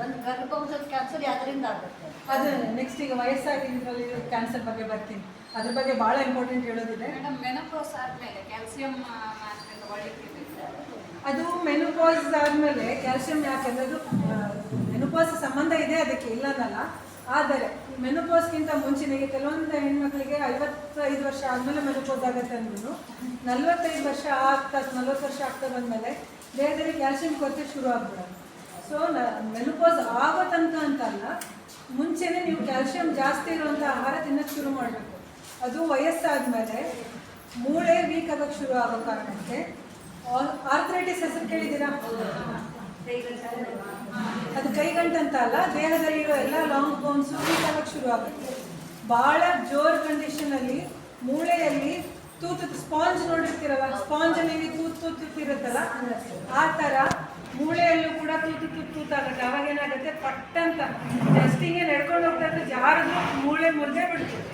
ಒಂದು ಗರ್ಭಕೋಶದ ಕ್ಯಾನ್ಸರ್ ಯಾವ್ದರಿಂದ ಆಗುತ್ತೆ? ಅದು ನೆಕ್ಸ್ಟ್ ಈಗ ವಯಸ್ಸಾಗಿದ್ರಲ್ಲಿ ಕ್ಯಾನ್ಸರ್ ಬಗ್ಗೆ ಬರ್ತೀನಿ, ಅದ್ರ ಬಗ್ಗೆ ಭಾಳ ಇಂಪಾರ್ಟೆಂಟ್ ಹೇಳೋದಿದೆ. ಮೇಡಮ್ ಮೆನೋಪಾಸ್ ಆದಮೇಲೆ ಕ್ಯಾಲ್ಸಿಯಂ ಮಾತ್ರೆ ತಗೊಳ್ಳಿಕ್ಕೆ ಅದು ಮೆನೋಪಾಸ್ ಆದಮೇಲೆ ಕ್ಯಾಲ್ಸಿಯಂ ಯಾಕೆಂದರೆ ಅದು ಮೆನೋಪಾಸ್ ಸಂಬಂಧ ಇದೆ ಅದಕ್ಕೆ ಇಲ್ಲ ಅನ್ನಲ್ಲ. ಆದರೆ ಮೆನೋಪಾಸ್ಗಿಂತ ಮುಂಚೆನಿಗೆ ಕೆಲವೊಂದು ಹೆಣ್ಮಕ್ಳಿಗೆ 55 ವರ್ಷ ಆದಮೇಲೆ ಮೆನೋಪಾಸ್ ಆಗುತ್ತೆ ಅಂದ್ರೂ 45 ವರ್ಷ ಆಗ್ತಾ 40 ವರ್ಷ ಆಗ್ತಾ ಬಂದಮೇಲೆ ದೇಹದಲ್ಲಿ ಕ್ಯಾಲ್ಸಿಯಂ ಕೊರತೆ ಶುರು ಆಗ್ಬಿಡೋದು. ಸೊ ಮೆನೋಪಾಸ್ ಆಗೋ ತನಕ ಅಂತಲ್ಲ, ಮುಂಚೆನೇ ನೀವು ಕ್ಯಾಲ್ಸಿಯಂ ಜಾಸ್ತಿ ಇರುವಂಥ ಆಹಾರ ತಿನ್ನೋಕ್ಕೆ ಶುರು ಮಾಡಬೇಕು. ಅದು ವಯಸ್ಸಾದಮೇಲೆ ಮೂಳೆ ವೀಕ್ ಆಗೋಕ್ಕೆ ಶುರು ಆಗೋ ಕಾರಣಕ್ಕೆ ಆರ್ಥ್ರೈಟಿಸ್ ಹೆಸರು ಕೇಳಿದ್ದೀರಾ? ಅದು ಕೈಗಂಟಂತ ಅಲ್ಲ, ದೇಹದಲ್ಲಿರೋ ಎಲ್ಲ ಲಾಂಗ್ ಬೋನ್ಸು ವೀಕ್ ಆಗೋಕ್ಕೆ ಶುರು ಆಗುತ್ತೆ. ಭಾಳ ಜೋರ್ ಕಂಡೀಷನಲ್ಲಿ ಮೂಳೆಯಲ್ಲಿ ತೂತು ಸ್ಪಾಂಜ್ ನೋಡಿರ್ತೀರಲ್ಲ, ಸ್ಪಾಂಜಲ್ಲಿ ತೂತಿರುತ್ತಲ್ಲ, ಆ ಥರ ಮೂಳೆಯಲ್ಲೂ ಕೂಡ ತೂತಾಗುತ್ತೆ. ಅವಾಗ ಏನಾಗುತ್ತೆ, ಪಟ್ಟಂತ ಜಸ್ಟಿಂಗೆ ನಡ್ಕೊಂಡು ಹೋಗ್ತಾ ಇದ್ರೆ ಜಾರದು ಮೂಳೆ ಮುರಿದೇ ಬಿಡ್ತದೆ.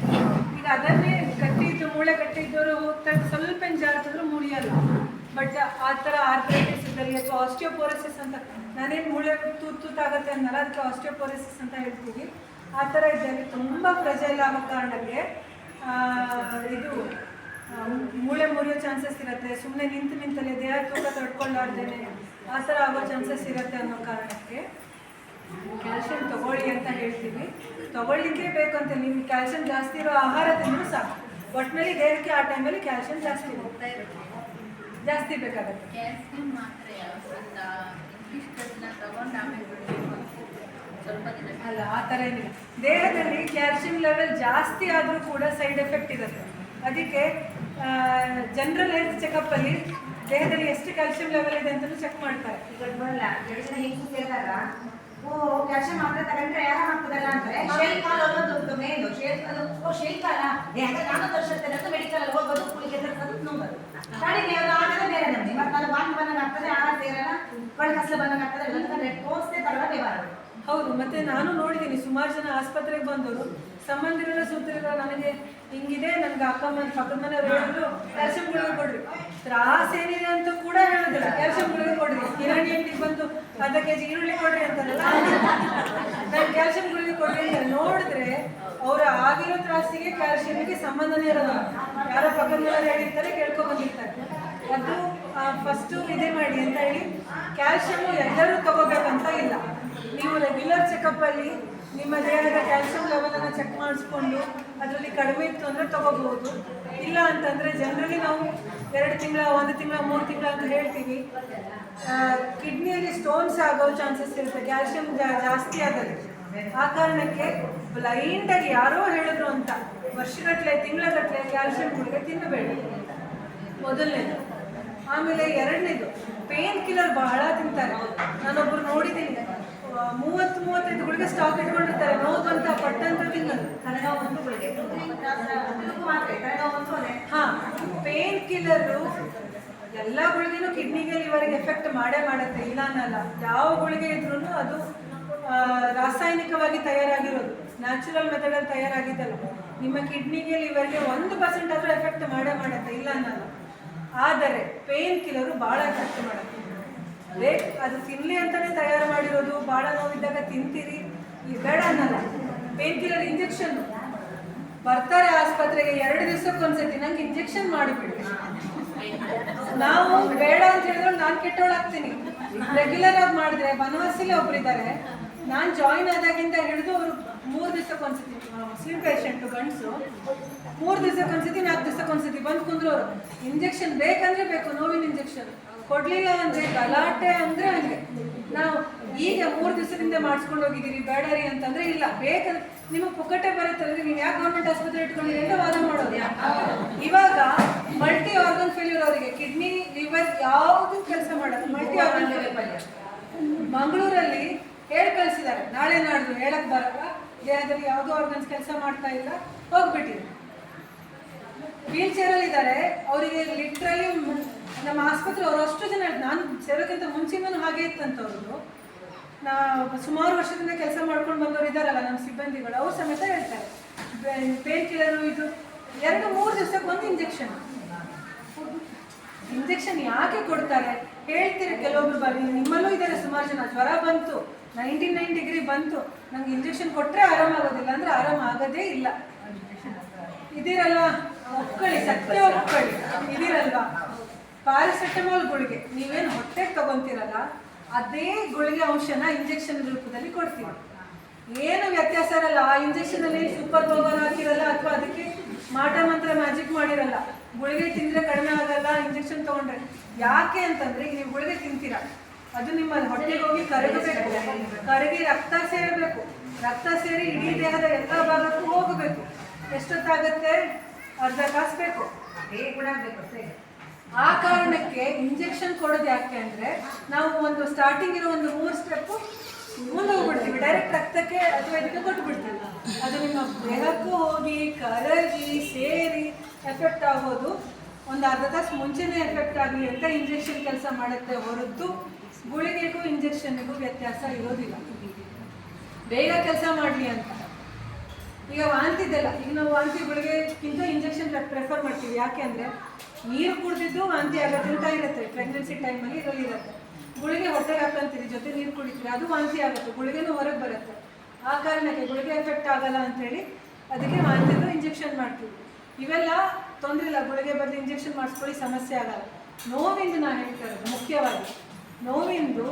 ಈಗ ಅದನ್ನೇ ಗಟ್ಟಿದ್ದು ಮೂಳೆ ಗಟ್ಟಿದ್ದವರು ಹೋಗ್ತಾ ಇದ್ದು ಸ್ವಲ್ಪ ಜಾರತಿದ್ರು ಮುರಿಯಲ್ಲ. ಬಟ್ ಆ ಥರ ಆರ್ಥ್ರೈಟಿಸ್ ಇದ್ದಲ್ಲಿ ಅಥವಾ ಆಸ್ಟಿಯೋಪೋರೋಸಿಸ್ ಅಂತ, ನಾನೇನು ಮೂಳೆ ತೂತಾಗುತ್ತೆ ಅನ್ನಲ್ಲ, ಅದಕ್ಕೆ ಆಸ್ಟಿಯೋಪೋರೋಸಿಸ್ ಅಂತ ಹೇಳ್ತೀವಿ. ಆ ಥರ ಇದ್ದಲ್ಲಿ ತುಂಬ ಫ್ರೆಜೈಲ್ ಆಗೋ ಕಾರಣಕ್ಕೆ ಇದು ಮೂಳೆ ಮುರಿಯೋ ಚಾನ್ಸಸ್ ಇರುತ್ತೆ. ಸುಮ್ಮನೆ ನಿಂತಲೇ ದೇಹ ತೂಕ ತಡ್ಕೊಳ್ಳಾರ್ದೇನೆ ಆ ಥರ ಆಗೋ ಚಾನ್ಸಸ್ ಇರುತ್ತೆ ಅನ್ನೋ ಕಾರಣಕ್ಕೆ ಕ್ಯಾಲ್ಸಿಯಂ ತಗೊಳ್ಳಿ ಅಂತ ಹೇಳ್ತೀವಿ. ತಗೊಳ್ಳಿಕ್ಕೆ ಬೇಕಂತ ನಿಮ್ಗೆ ಕ್ಯಾಲ್ಸಿಯಂ ಜಾಸ್ತಿ ಇರೋ ಆಹಾರ ತಿಂದರೂ ಸಾಕು. ಒಟ್ಟಿನಲ್ಲಿ ದೇಹಕ್ಕೆ ಆ ಟೈಮಲ್ಲಿ ಕ್ಯಾಲ್ಸಿಯಂ ಜಾಸ್ತಿ ಬೇಕಾಗುತ್ತೆ. ಕ್ಯಾಲ್ಸಿಯಂ ಮಾತ್ರೆ ಅಲ್ಲ, ಆ ಥರ ಏನಿಲ್ಲ. ದೇಹದಲ್ಲಿ ಕ್ಯಾಲ್ಸಿಯಂ ಲೆವೆಲ್ ಜಾಸ್ತಿ ಆದರೂ ಕೂಡ ಸೈಡ್ ಎಫೆಕ್ಟ್ ಇರುತ್ತೆ. ಅದಕ್ಕೆ ಜನರಲ್ ಹೆಲ್ತ್ ಚೆಕಪ್ಪಲ್ಲಿ ದೇಹದಲ್ಲಿ ಎಷ್ಟು ಕ್ಯಾಲ್ಸಿಯಂ ಲೆವೆಲ್ ಇದೆ ಅಂತಲೂ ಚೆಕ್ ಮಾಡ್ತಾರೆ. ಈಗ ಬರಲ್ಲ ಹೆಂಗು ಸೇರಿದಾಗ ಕ್ಯಾಲ್ಸಿಯಂ ಮಾತ್ರೆ ತಗೊಂಡ್ರೆ ಆರಾಮಾಗ್ತದಲ್ಲ ಅಂತಾರೆ. ಶೇಲ್ಕಾಲ ಅನ್ನೋದು ಮೇನ್ ಶೇಲ್ಕಾಲ ನಾನು ತೋರಿಸುತ್ತೇನೆ ಅಂತ ಮೆಡಿಕಲ್ ಅಲ್ಲಿ ಹೋಗೋದು ಕುಳಿಗೆ ತರ್ಸೋದು ನುಂಗೋದು ಗಾಡಿ ಆಗೋದೇ ಬೇರೆ ನಮಗೆ. ಮತ್ತೆ ಅದು ಬಾಂಡ್ ಬಂದಂಗೆ ಆಗ್ತದೆ, ಆಹಾರ ಸೇರಲ್ಲ, ಕಸಲು ಬಂದಂಗೆ ಆಗ್ತದೆ. ಇಲ್ಲಂತಂದ್ರೆ ತೋರಿಸ್ತೇ ತಗೊಳ್ಳೋದೇ ಬಾರದು. ಹೌದು. ಮತ್ತು ನಾನು ನೋಡಿದ್ದೀನಿ ಸುಮಾರು ಜನ ಆಸ್ಪತ್ರೆಗೆ ಬಂದವರು ಸಂಬಂಧಿಕರ ಸೂತ್ರಿಗಳ ನನಗೆ ಹಿಂಗಿದೆ, ನನಗೆ ಅಕ್ಕಮ್ಮನ ಪಕ್ಕದ ಮನೆಯವ್ರು ಹೇಳಿದ್ರು ಕ್ಯಾಲ್ಸಿಯಂ ಗುಳಿಗೆ ಕೊಡ್ರಿ. ತ್ರಾಸ ಏನಿದೆ ಅಂತ ಕೂಡ ಹೇಳೋದಿಲ್ಲ, ಕ್ಯಾಲ್ಸಿಯಂ ಗುಳಿಗೆ ಕೊಡ್ರಿ. ಕಿರಾಣಿ ಅಂಗಡಿಗೆ ಬಂದು ಅರ್ಧ ಕೆಜಿ ಈರುಳ್ಳಿ ಕೊಡ್ರಿ ಅಂತಾರಲ್ಲ, ನಾನು ಕ್ಯಾಲ್ಸಿಯಂ ಗುಳಿಗೆ ಕೊಡ್ರಿ ಅಂತ ನೋಡಿದ್ರೆ ಅವರ ಆಗಿರೋ ತ್ರಾಸಿಗೆ ಕ್ಯಾಲ್ಸಿಯಂಗೆ ಸಂಬಂಧನೇ ಇರೋಲ್ಲ. ಯಾರೋ ಪಕ್ಕದ ಮನೆಯವ್ರು ಹೇಳಿರ್ತಾರೆ, ಕೇಳ್ಕೊಂಡು ಬಂದಿರ್ತಾರೆ. ಅದು ಫಸ್ಟು ಇದೇ ಮಾಡಿ ಅಂತ ಹೇಳಿ. ಕ್ಯಾಲ್ಸಿಯಮ್ಮು ಎಲ್ಲರೂ ತಗೋಬೇಕಂತ ಇಲ್ಲ. ನೀವು ರೆಗ್ಯುಲರ್ ಚೆಕಪ್ಪಲ್ಲಿ ನಿಮ್ಮ ದೇಹದ ಕ್ಯಾಲ್ಸಿಯಂ ಲೆವೆಲನ್ನು ಚೆಕ್ ಮಾಡಿಸ್ಕೊಂಡು ಅದರಲ್ಲಿ ಕಡಿಮೆ ಇತ್ತು ಅಂದರೆ ತೊಗೋಬೋದು. ಇಲ್ಲ ಅಂತಂದರೆ ಜನರಲಿ ನಾವು 2 ತಿಂಗಳ 1 ತಿಂಗಳ 3 ತಿಂಗಳ ಅಂತ ಹೇಳ್ತೀವಿ. ಕಿಡ್ನಿಯಲ್ಲಿ ಸ್ಟೋನ್ಸ್ ಆಗೋ ಚಾನ್ಸಸ್ ಇರುತ್ತೆ ಕ್ಯಾಲ್ಸಿಯಂ ಜಾಸ್ತಿ ಆಗೋದು. ಆ ಕಾರಣಕ್ಕೆ ಬ್ಲೈಂಡಾಗಿ ಯಾರೋ ಹೇಳಿದ್ರು ಅಂತ ವರ್ಷಗಟ್ಟಲೆ ತಿಂಗಳಗಟ್ಟಲೆ ಕ್ಯಾಲ್ಸಿಯಂ ಗುಳಿಗೆ ತಿನ್ನಬೇಡಿ, ಮೊದಲನೇದು. ಆಮೇಲೆ ಎರಡನೇದು ಪೇನ್ ಕಿಲ್ಲರ್ ಬಹಳ ತಿಂತಾರೆ. ನಾನೊಬ್ಬರು ನೋಡಿದ್ದೀನಿ, 30-35 ಗುಳಿಗೆ ಸ್ಟಾಕ್ ಇಟ್ಕೊಂಡಿರ್ತಾರೆ. ನೋವು ಅಂತ ಪಟ್ಟಂತ ತಿನ್ನೋದು. ತಲೆನೋವು ಗುಳಿಗೆ ಮಾತ್ರೆ ಹಾಂ, ಪೇನ್ ಕಿಲ್ಲರು ಎಲ್ಲ ಗುಳಿಗೆನೂ ಕಿಡ್ನಿಗೆ ಲಿವರ್ಗೆ ಎಫೆಕ್ಟ್ ಮಾಡುತ್ತೆ, ಇಲ್ಲ ಅನ್ನಲ್ಲ. ಯಾವ ಗುಳಿಗೆ ಇದ್ರೂ ಅದು ರಾಸಾಯನಿಕವಾಗಿ ತಯಾರಾಗಿರೋದು, ನ್ಯಾಚುರಲ್ ಮೆಥಡಲ್ಲಿ ತಯಾರಾಗಿದ್ದಲ್ಲ. ನಿಮ್ಮ ಕಿಡ್ನಿಗೆ ಲಿವರ್ಗೆ 1% ಆದರೂ ಎಫೆಕ್ಟ್ ಮಾಡುತ್ತೆ, ಇಲ್ಲ ಅನ್ನಲ್ಲ. ಆದರೆ ಪೇನ್ ಕಿಲ್ಲರು ಭಾಳ ಎಫೆಕ್ಟ್ ಮಾಡುತ್ತೆ. ಅದು ತಿನ್ನಲಿ ಅಂತಲೇ ತಯಾರು ಮಾಡಿರೋದು. ಭಾಳ ನೋವಿದ್ದಾಗ ತಿಂತೀರಿ, ಬೇಡ ಅನ್ನಲ್ಲ. ಪೇನ್ ಕಿಲ್ಲರ್ ಇಂಜೆಕ್ಷನ್ ಬರ್ತಾರೆ ಆಸ್ಪತ್ರೆಗೆ 2 ದಿವಸಕ್ಕೊಂದ್ಸತಿ, ನಂಗೆ ಇಂಜೆಕ್ಷನ್ ಮಾಡಿಬಿಡಿ. ನಾವು ಬೇಡ ಅಂತ ಹೇಳಿದ್ರೆ ನಾನು ಕೆಟ್ಟೋಳಾಗ್ತೀನಿ. ರೆಗ್ಯುಲರ್ ಆಗಿ ಮಾಡಿದ್ರೆ ಬನವಾಸಿಲಿ ಒಬ್ಬರಿದ್ದಾರೆ, ನಾನು ಜಾಯಿನ್ ಆದಾಗಿಂದ ಹಿಡಿದು ಅವರು 3 ದಿವಸಕ್ಕೊಂದ್ಸತಿ, ಮುಸ್ಲಿಂ ಪೇಷಂಟು ಗಂಡಸು, 3 ದಿವಸಕ್ಕೊಂದ್ಸತಿ 4 ದಿವಸಕ್ಕೊಂದ್ಸತಿ ಬಂದು ಕುಂದ್ರೋರು. ಇಂಜೆಕ್ಷನ್ ಬೇಕಂದ್ರೆ ಬೇಕು, ನೋವಿನ ಇಂಜೆಕ್ಷನ್ ಕೊಡಲಿಲ್ಲ ಅಂದರೆ ಗಲಾಟೆ ಅಂದರೆ ಹಂಗೆ. ನಾವು ಈಗ 3 ದಿವಸದಿಂದ ಮಾಡಿಸ್ಕೊಂಡು ಹೋಗಿದ್ದೀರಿ, ಬೇಡ ರೀ ಅಂತಂದರೆ ಇಲ್ಲ, ಬೇಕಂದ್ರೆ ನಿಮಗೆ ಪುಕ್ಕಟೆ ಬರುತ್ತಂದ್ರೆ ನೀವು ಯಾಕೆ ಗೌರ್ಮೆಂಟ್ ಆಸ್ಪತ್ರೆ ಇಟ್ಕೊಂಡಿರಿ ಅಂತ ವಾದ ಮಾಡೋದು. ಇವಾಗ ಮಲ್ಟಿ ಆರ್ಗನ್ ಫೇಲ್ಯೂರ್ ಅವರಿಗೆ ಕಿಡ್ನಿ ಲಿವರ್ ಯಾವುದು ಕೆಲಸ ಮಾಡೋದು, ಮಲ್ಟಿ ಆರ್ಗನ್ ಫೇಲ್ಯೂರ್ ಮಂಗಳೂರಲ್ಲಿ ಹೇಳಿ ಕಳಿಸಿದ್ದಾರೆ. ನಾಳೆ ನಾಡ್ದು ಹೇಳಕ್ಕೆ ಬರಲ್ಲ, ದೇಹದಲ್ಲಿ ಯಾವುದೋ ಆರ್ಗನ್ಸ್ ಕೆಲಸ ಮಾಡ್ತಾ ಇಲ್ಲ, ಹೋಗ್ಬಿಟ್ಟಿದೆ. ವೀಲ್ ಚೇರಲ್ಲಿದ್ದಾರೆ. ಅವರಿಗೆ ಲಿಟ್ರಲಿ ನಮ್ಮ ಆಸ್ಪತ್ರೆ ಅವರು ಅಷ್ಟು ಜನ, ನಾನು ಸೇರೋಕ್ಕಿಂತ ಮುಂಚೆನೂ ಹಾಗೆ ಇತ್ತಂತವ್ರದ್ದು. ಸುಮಾರು ವರ್ಷದಿಂದ ಕೆಲಸ ಮಾಡ್ಕೊಂಡು ಬಂದವರು ಇದ್ದಾರಲ್ಲ ನಮ್ಮ ಸಿಬ್ಬಂದಿಗಳು, ಅವ್ರು ಸಮೇತ ಹೇಳ್ತಾರೆ ಪೇನ್ ಕಿಲ್ಲರು ಇದು 2-3 ದಿವಸಕ್ಕೆ ಒಂದು ಇಂಜೆಕ್ಷನ್ ಯಾಕೆ ಕೊಡ್ತಾರೆ ಹೇಳ್ತೀರಿ. ಕೆಲವೊಬ್ರು ಬರೀ ನಿಮ್ಮಲ್ಲೂ ಇದ್ದಾರೆ ಸುಮಾರು ಸುಮಾರು ಜನ ಜ್ವರ ಬಂತು 99 ಡಿಗ್ರಿ ಬಂತು, ನಂಗೆ ಇಂಜೆಕ್ಷನ್ ಕೊಟ್ಟರೆ ಆರಾಮಾಗೋದಿಲ್ಲ ಅಂದರೆ ಆರಾಮ ಆಗೋದೇ ಇಲ್ಲ. ಇದಿರಲ್ವಾ, ಒಪ್ಕೊಳ್ಳಿ, ಸತ್ಯ ಒಪ್ಕೊಳ್ಳಿ, ಇದಿರಲ್ವಾ ಪ್ಯಾರಾಸಿಟಮಾಲ್ ಗುಳಿಗೆ ನೀವೇನು ಹೊಟ್ಟೆಗೆ ತಗೊಂತೀರಲ್ಲ ಅದೇ ಗುಳಿಗೆ ಅಂಶನ ಇಂಜೆಕ್ಷನ್ ರೂಪದಲ್ಲಿ ಕೊಡ್ತೀವಿ. ಏನು ವ್ಯತ್ಯಾಸ ಇರಲ್ಲ. ಆ ಇಂಜೆಕ್ಷನ್ ಅಲ್ಲಿ ಸೂಪರ್ ಪವರ್ ಹಾಕಿರಲ್ಲ ಅಥವಾ ಅದಕ್ಕೆ ಮಾಟ ಮಂತ್ರ ಮ್ಯಾಜಿಕ್ ಮಾಡಿರಲ್ಲ. ಗುಳಿಗೆ ತಿಂದರೆ ಕಡಿಮೆ ಆಗಲ್ಲ ಇಂಜೆಕ್ಷನ್ ತಗೊಂಡ್ರೆ. ಯಾಕೆ ಅಂತಂದ್ರೆ ಈಗ ನೀವು ಗುಳಿಗೆ ತಿಂತೀರಾ, ಅದು ನಿಮ್ಮ ಹೊಟ್ಟೆಗೆ ಹೋಗಿ ಕರಗಬೇಕು, ಕರಗಿ ರಕ್ತ ಸೇರಬೇಕು, ರಕ್ತ ಸೇರಿ ಇಡೀ ದೇಹದ ಎಲ್ಲ ಭಾಗಕ್ಕೂ ಹೋಗಬೇಕು. ಎಷ್ಟೊತ್ತಾಗತ್ತೆ? ಅರ್ಧ ತಾಸು ಬೇಕು. ಆ ಕಾರಣಕ್ಕೆ ಇಂಜೆಕ್ಷನ್ ಕೊಡೋದು ಯಾಕೆ ಅಂದ್ರೆ ನಾವು ಒಂದು ಸ್ಟಾರ್ಟಿಂಗ್ ಇರೋ ಒಂದು 3 ಸ್ಟೆಪ್ ಮುಂದೆ ಹೋಗ್ಬಿಡ್ತೀವಿ, ಡೈರೆಕ್ಟ್ ರಕ್ತಕ್ಕೆ ಅಥವಾ ಇದಕ್ಕೆ ಕೊಟ್ಬಿಡ್ತೀವಿ. ಅದು ನಿಮ್ಮ ದೇಹಕ್ಕೂ ಹೋಗಿ ಕರಗಿ ಸೇರಿ ಎಫೆಕ್ಟ್ ಆಗೋದು ಒಂದು ಅರ್ಧ ತಾಸು ಮುಂಚೆನೇ ಎಫೆಕ್ಟ್ ಆಗಲಿ ಅಂತ ಇಂಜೆಕ್ಷನ್ ಕೆಲಸ ಮಾಡುತ್ತೆ ಹೊರತು ಗುಳಿಗೆಗೂ ಇಂಜೆಕ್ಷನ್ಗೂ ವ್ಯತ್ಯಾಸ ಇರೋದಿಲ್ಲ. ಬೇಗ ಕೆಲಸ ಮಾಡಲಿ ಅಂತ. ಈಗ ವಾಂತಿದೆಲ್ಲ, ಈಗ ನಾವು ವಾಂತಿ ಗುಳಿಗೆಗಿಂತ ಇಂಜೆಕ್ಷನ್ ಪ್ರೆಫರ್ ಮಾಡ್ತೀವಿ. ಯಾಕೆ ಅಂದರೆ ನೀರು ಕುಡಿದಿದ್ದು ವಾಂತಿ ಆಗೋದು ಅಂತ ಇರುತ್ತೆ. ಪ್ರೆಗ್ನೆನ್ಸಿ ಟೈಮಲ್ಲಿ ಇದರಲ್ಲಿ ಇರುತ್ತೆ. ಗುಳಿಗೆ ಹೊಟ್ಟೆಗೆ ಹಾಕಂತೀರಿ, ಜೊತೆ ನೀರು ಕುಡಿತೀರಿ, ಅದು ವಾಂತಿ ಆಗುತ್ತೆ, ಗುಳಿಗೆನೂ ಹೊರಗೆ ಬರುತ್ತೆ. ಆ ಕಾರಣಕ್ಕೆ ಗುಳಿಗೆ ಎಫೆಕ್ಟ್ ಆಗಲ್ಲ ಅಂಥೇಳಿ ಅದಕ್ಕೆ ವಾಂತಿದು ಇಂಜೆಕ್ಷನ್ ಮಾಡ್ತೀವಿ. ಇವೆಲ್ಲ ತೊಂದರೆ ಇಲ್ಲ, ಗುಳಿಗೆ ಬದಲು ಇಂಜೆಕ್ಷನ್ ಮಾಡಿಸ್ಕೊಳ್ಳಿ, ಸಮಸ್ಯೆ ಆಗಲ್ಲ. ನೋವಿಂದು ನಾನು ಹೇಳ್ತಾ ಇರೋದು ಮುಖ್ಯವಾಗಿ, ನೋವಿಂದು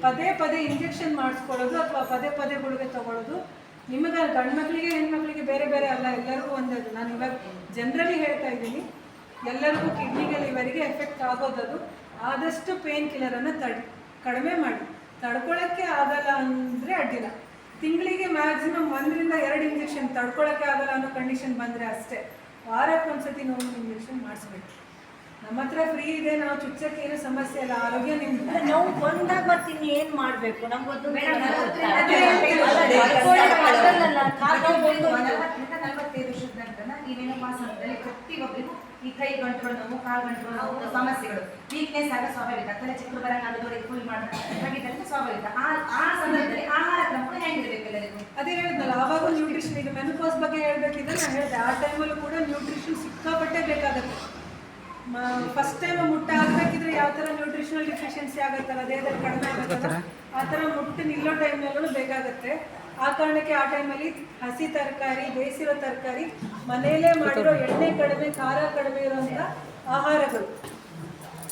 ಪದೇ ಪದೇ ಇಂಜೆಕ್ಷನ್ ಮಾಡಿಸ್ಕೊಳ್ಳೋದು ಅಥವಾ ಪದೇ ಪದೇ ಗುಳಿಗೆ ತಗೊಳ್ಳೋದು ನಿಮಗೆ ಗಂಡು ಮಕ್ಕಳಿಗೆ ಹೆಣ್ಮಕ್ಳಿಗೆ ಬೇರೆ ಬೇರೆ ಅಲ್ಲ, ಎಲ್ಲರಿಗೂ ಒಂದದು. ನಾನು ಇವಾಗ ಜನರಲಿ ಹೇಳ್ತಾ ಇದ್ದೀನಿ, ಎಲ್ಲರಿಗೂ ಕಿಡ್ನಿಗೆ ಲಿವರಿಗೆ ಎಫೆಕ್ಟ್ ಆಗೋದದು. ಆದಷ್ಟು ಪೇನ್ ಕಿಲ್ಲರನ್ನು ಕಡಿಮೆ ಮಾಡಿ. ತಡ್ಕೊಳ್ಳೋಕ್ಕೆ ಆಗಲ್ಲ ಅಂದರೆ ಅಡ್ಡಿಲ್ಲ, ತಿಂಗಳಿಗೆ ಮ್ಯಾಕ್ಸಿಮಮ್ 1 ರಿಂದ 2 ಇಂಜೆಕ್ಷನ್ ತಡ್ಕೊಳ್ಳೋಕ್ಕೆ ಆಗಲ್ಲ ಅನ್ನೋ ಕಂಡೀಷನ್ ಬಂದರೆ ಅಷ್ಟೇ ವಾರಕ್ಕೆ ಒಂದ್ಸತಿ ನೋವು ಇಂಜೆಕ್ಷನ್ ಮಾಡಿಸ್ಬೇಕು. ನಮ್ಮ ಹತ್ರ ಫ್ರೀ ಇದೆ, ನಾವು ಚುಚ್ಚಕ್ಕೆ ಏನು ಸಮಸ್ಯೆ ಇಲ್ಲ, ಆರೋಗ್ಯ ನಿಮ್ದು. ನಾವು ಬಂದಾಗ ಬರ್ತೀನಿ, ಏನು ಮಾಡಬೇಕು ನಮ್ಗೊಂದು 45 ವರ್ಷದ ನಂತರ ಈ ಮೆನೋಪಾಸ್ ಹಂತದಲ್ಲಿ ಪ್ರತಿಯೊಬ್ಬರಿಗೂ ಈ ಕೈ ಗಂಟುಗಳು ನೋವು, ಕಾಲು ಗಂಟುಗಳು ನೋವು ಸಮಸ್ಯೆಗಳು, ವೀಕ್ನೆಸ್ ಆಗ ಸ್ವಾಭಾವಿಕ, ತಲೆ ಚಕ್ರ ಬರಂಗ ಆಗೋದವರೆಗೆ ಫುಲ್ ಮಾಡಿದ್ರೆ ಸ್ವಾಭಾವಿಕ. ಆ ಸಂದರ್ಭದಲ್ಲಿ ಆಹಾರ ಕ್ರಮಗಳು ಹೆಂಗಿರ್ಬೇಕು ಎಲ್ಲರಿಗೂ? ಅದೇ ಹೇಳಿದ್ನಲ್ಲ, ಆವಾಗ ನ್ಯೂಟ್ರಿಷನ್, ಈಗ ಮೆನೋಪಾಸ್ ಬಗ್ಗೆ ಹೇಳ್ಬೇಕಿದ್ರೆ ನಾನು ಹೇಳಿದೆ, ಆ ಟೈಮಲ್ಲೂ ಕೂಡ ನ್ಯೂಟ್ರಿಷನ್ ಸಿಕ್ಕಾಪಟ್ಟೆ ಬೇಕಾಗುತ್ತೆ. ಫಸ್ಟ್ ಟೈಮ್ ಮುಟ್ಟ ಆಗಬೇಕಿದ್ರೆ ಯಾವ ಥರ ನ್ಯೂಟ್ರಿಷನಲ್ ಡಿಫಿಷಿಯನ್ಸಿ ಆಗುತ್ತಲ್ಲ, ದೇಹದಲ್ಲಿ ಕಡಿಮೆ ಆಗುತ್ತಲ್ಲ, ಆ ಥರ ಮುಟ್ಟು ನಿಲ್ಲೋ ಟೈಮ್ನಲ್ಲೂ ಬೇಕಾಗುತ್ತೆ. ಆ ಕಾರಣಕ್ಕೆ ಆ ಟೈಮಲ್ಲಿ ಹಸಿ ತರಕಾರಿ, ಬೇಯಿಸಿರೋ ತರಕಾರಿ, ಮನೆಯಲ್ಲೇ ಮಾಡಿರೋ ಎಣ್ಣೆ ಕಡಿಮೆ, ಖಾರ ಕಡಿಮೆ ಇರೋಂಥ ಆಹಾರಗಳು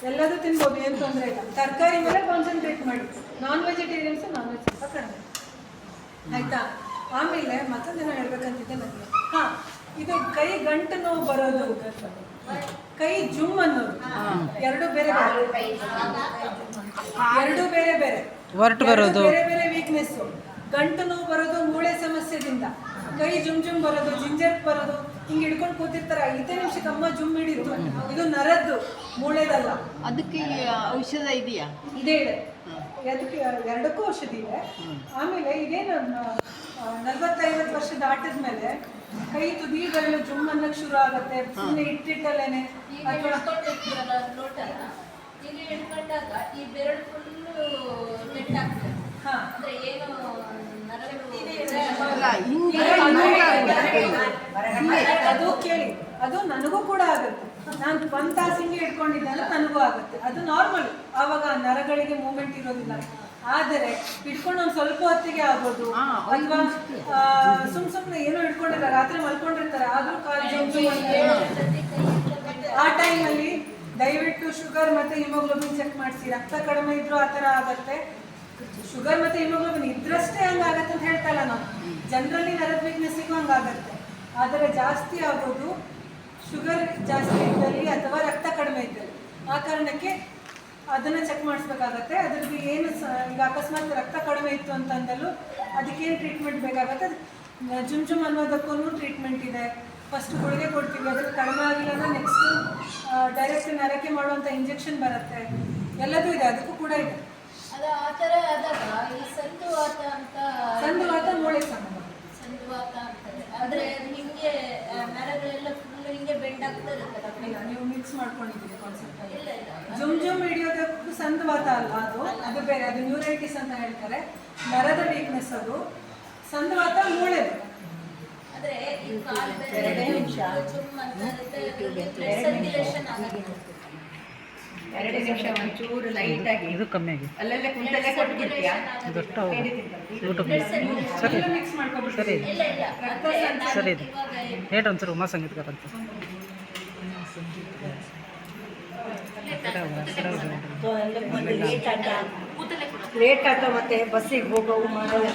ಎಲ್ಲದೂ ತಿನ್ಬೋದು, ಏನು ತೊಂದರೆ ಇಲ್ಲ. ತರಕಾರಿ ಮೇಲೆ ಕಾನ್ಸಂಟ್ರೇಟ್ ಮಾಡಿ. ನಾನ್ ವೆಜಿಟೇರಿಯನ್ಸು ನಾನ್ ವೆಜ್ ಸ್ವಲ್ಪ ಕಡಿಮೆ, ಆಯಿತಾ? ಆಮೇಲೆ ಮತ್ತೊಂದೇನೋ ಹೇಳ್ಬೇಕಂತಿದ್ದೆ ನನಗೆ. ಹಾಂ, ಇದು ಕೈ ಗಂಟು ನೋವು ಬರೋದು, ಕೈ ಜುಮ್ ಅನ್ನೋದು ಎರಡು ಬೇರೆ ಬೇರೆ ಹೊರಟು ಬರೋದು, ಬೇರೆ ಬೇರೆ ವೀಕ್ನೆಸ್ಸು. ಗಂಟು ನೋವು ಬರೋದು ಮೂಳೆ ಸಮಸ್ಯೆದಿಂದ, ಕೈ ಜುಮ್ ಬರೋದು, ಜಿಂಜರ್ ಬರೋದು, ಹಿಂಗೆ ಹಿಡ್ಕೊಂಡು ಕೂತಿರ್ತಾರೆ. 5 ನಿಮಿಷಕ್ಕೆ ಅಮ್ಮ ಜುಮ್ ಹಿಡಿತು, ಇದು ನರದ್ದು, ಮೂಳೆದಲ್ಲ. ಅದಕ್ಕೆ ಔಷಧ ಇದೆಯಾ? ಇದೆ, ಅದಕ್ಕೆ ಎರಡಕ್ಕೂ ಔಷಧಿ ಇದೆ. ಆಮೇಲೆ ಇದೇನು 40-50 ವರ್ಷ ದಾಟಿದ್ಮೇಲೆ ಕೈ ತುದಿ ಬೆರಳು ಜುಮ್ ಅನ್ನಕ್ಕೆ ಶುರು ಆಗುತ್ತೆ. ಸುಮ್ಮನೆ ಇಟ್ಟಿಟ್ಟಲ್ಲೇನೆ ಹಿಡ್ಕೊಂಡಿರ್ತೀರಲ್ಲ ಲೋಟನ, ಹೀಗೆ ಹಿಡ್ಕೊಂಡಾಗ ಈ ಬೆರಳು ಫುಲ್ಲು ಕೆಟ್ಟಾಗ್ತದೆ. ಅಂದ್ರೆ ಏನು ಅದು ಕೇಳಿ, ಅದು ನನಗೂ ಕೂಡ ಆಗುತ್ತೆ. ನಾನು 1 ತಾಸು ಹಿಂಗೆ ಇಟ್ಕೊಂಡಿದ್ದೆ ನನಗೂ ಆಗುತ್ತೆ, ಅದು ನಾರ್ಮಲ್. ಆವಾಗ ನರಗಳಿಗೆ ಮೂವ್ಮೆಂಟ್ ಇರೋದಿಲ್ಲ. ಆದರೆ ಇಟ್ಕೊಂಡು ಒಂದು ಸ್ವಲ್ಪ ಹೊತ್ತಿಗೆ ಆಗೋದು, ಅಥವಾ ಸುಮ್ಮನೆ ಏನೋ ಇಟ್ಕೊಂಡಿಲ್ಲ, ರಾತ್ರಿ ಮಲ್ಕೊಂಡಿರ್ತಾರೆ, ಆದರೂ ಕಾಲು ಆ ಟೈಮಲ್ಲಿ ದಯವಿಟ್ಟು ಶುಗರ್ ಮತ್ತು ಹಿಮೋಗ್ಲೋಬಿನ್ ಚೆಕ್ ಮಾಡಿಸಿ. ರಕ್ತ ಕಡಿಮೆ ಇದ್ರೂ ಆ ಥರ ಆಗುತ್ತೆ. ಶುಗರ್ ಮತ್ತು ಹಿಮೋಗ್ಲೋಬಿನ್ ಇದ್ರಷ್ಟೇ ಹಂಗಾಗತ್ತೆ ಅಂತ ಹೇಳ್ತಲ್ಲ ನಾವು, ಜನರಲಿ ನರದ ವೀಕ್ನೆಸ್ಸಿಗೂ ಹಂಗಾಗತ್ತೆ. ಆದರೆ ಜಾಸ್ತಿ ಆಗೋದು ಶುಗರ್ ಜಾಸ್ತಿ ಇದ್ದಲ್ಲಿ ಅಥವಾ ರಕ್ತ ಕಡಿಮೆ ಇದ್ದಲ್ಲಿ. ಆ ಕಾರಣಕ್ಕೆ ಅದನ್ನು ಚೆಕ್ ಮಾಡಿಸ್ಬೇಕಾಗತ್ತೆ. ಅದ್ರದ್ದು ಏನು ಈಗ ಅಕಸ್ಮಾತ್ ರಕ್ತ ಕಡಿಮೆ ಇತ್ತು ಅಂತಂದಲ್ಲೂ ಅದಕ್ಕೇನು ಟ್ರೀಟ್ಮೆಂಟ್ ಬೇಕಾಗತ್ತೆ. ಜುಮ್ ಅನ್ನೋದಕ್ಕೂ ಟ್ರೀಟ್ಮೆಂಟ್ ಇದೆ. ಫಸ್ಟ್ ಗುಳಿಗೆ ಕೊಡ್ತೀವಿ, ಅದ್ರಲ್ಲಿ ಕಡಿಮೆ ಆಗಿಲ್ಲ ಅಂದರೆ ನೆಕ್ಸ್ಟು ಡೈರೆಕ್ಟ್ ನರಕ್ಕೆ ಮಾಡುವಂಥ ಇಂಜೆಕ್ಷನ್ ಬರುತ್ತೆ. ಎಲ್ಲದೂ ಇದೆ, ಅದಕ್ಕೂ ಕೂಡ ಇದೆ. ಅದು ಆ ಥರ ಆದಾಗ ಈ ಸಂದುವಾತ ಅಂತ, ಸಂದುವಾತ ಮೂಳೆ ಸಂಬಂಧ, ಸಂದುವಾತ ಅಂತಾರೆ. ಆದರೆ ನಿಮಗೆ ನರಗಳೆಲ್ಲ ಫುಲ್ ಹಿಂಗೆ ಬೆಂಡ್ ಆಗ್ತಾ ಇರುತ್ತಲ್ಲ. ಇಲ್ಲ, ನೀವು ಮಿಕ್ಸ್ ಮಾಡ್ಕೊಂಡಿದ್ದೀರಿ ಕಾನ್ಸೆಪ್ಟ್. ಇಲ್ಲ ಇಲ್ಲ, ಜುಮ್ ಹಿಡಿಯೋದಕ್ಕೂ ಸಂದುವಾತ ಅಲ್ಲ, ಅದು ಬೇರೆ, ಅದು ನ್ಯೂರೈಟಿಸ್ ಅಂತ ಹೇಳ್ತಾರೆ. ನರದ ವೀಕ್ನೆಸ್ ಅದು. ಸಂದುವಾತ ಮೂಳೆದು. ಆದರೆ ಈ ಕಾಲು ಬೆರಳು ಜುಮ್ ಅಂತ ಇರುತ್ತೆ, ಬ್ಲಡ್ ಸರ್ಕ್ಯುಲೇಷನ್ ಆಗುತ್ತೆ. 2 ನಿಮಿಷ ಒಂಚೂರು ಲೈಟ್ ಆಗಿ ಇದು ಕಮ್ಮಿ ಆಗಿದೆ ಅಲ್ಲಲ್ಲೇ ಕುಂತಲ್ಲೇ ಕೊಟ್ಬಿಡ್ತೀಯಾ? ಇದಷ್ಟು ಹೌದು ಯೂಟ್ಯೂಬ್ ಸರಿ ಮಿಕ್ಸ್ ಮಾಡ್ಕೊಬಿಟ್ಟು ಸರಿ ಇಲ್ಲ ಇಲ್ಲ ಅದೇ ನಾನು ಸರಿ ಇದೆ. ಇವಾಗ ಹೇಳಿ ಒಂದ್ಸರಿ ಉಮಾ ಸಂಗೀತಗಾರ ಅಂತ ಲೇಟ್ ಆಯ್ತಾ ಮತ್ತೆ ಬಸ್ಸಿಗೆ ಹೋಗೋವು ಮಾಡೋದು